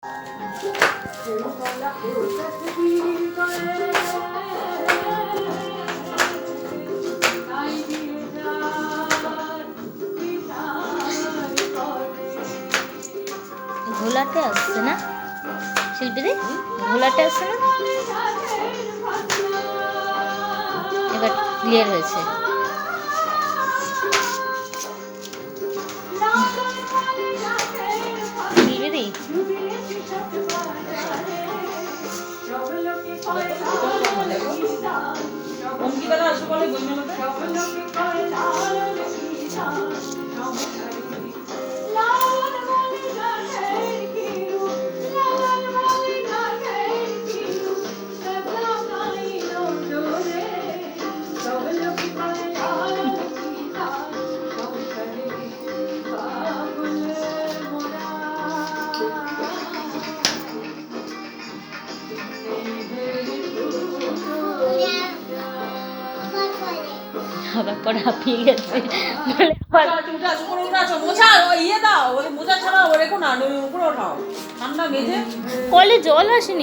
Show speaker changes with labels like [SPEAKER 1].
[SPEAKER 1] ঘোলাটে আসছে না শিল্পীদি, ঘোলাটে আসছে না, এবার ক্লিয়ার হয়েছে। শিল্পীদি
[SPEAKER 2] অঙ্কিতারা আসো বলে বইমেলাতে।
[SPEAKER 1] আবার পরে হাঁপিয়ে গেছে বলে
[SPEAKER 2] মোছা ইয়ে দাও, মোছা ছাড়া রেখো না, উপরে ওঠাও ঠান্ডা মেঝে।
[SPEAKER 1] কলে জল আসেনি।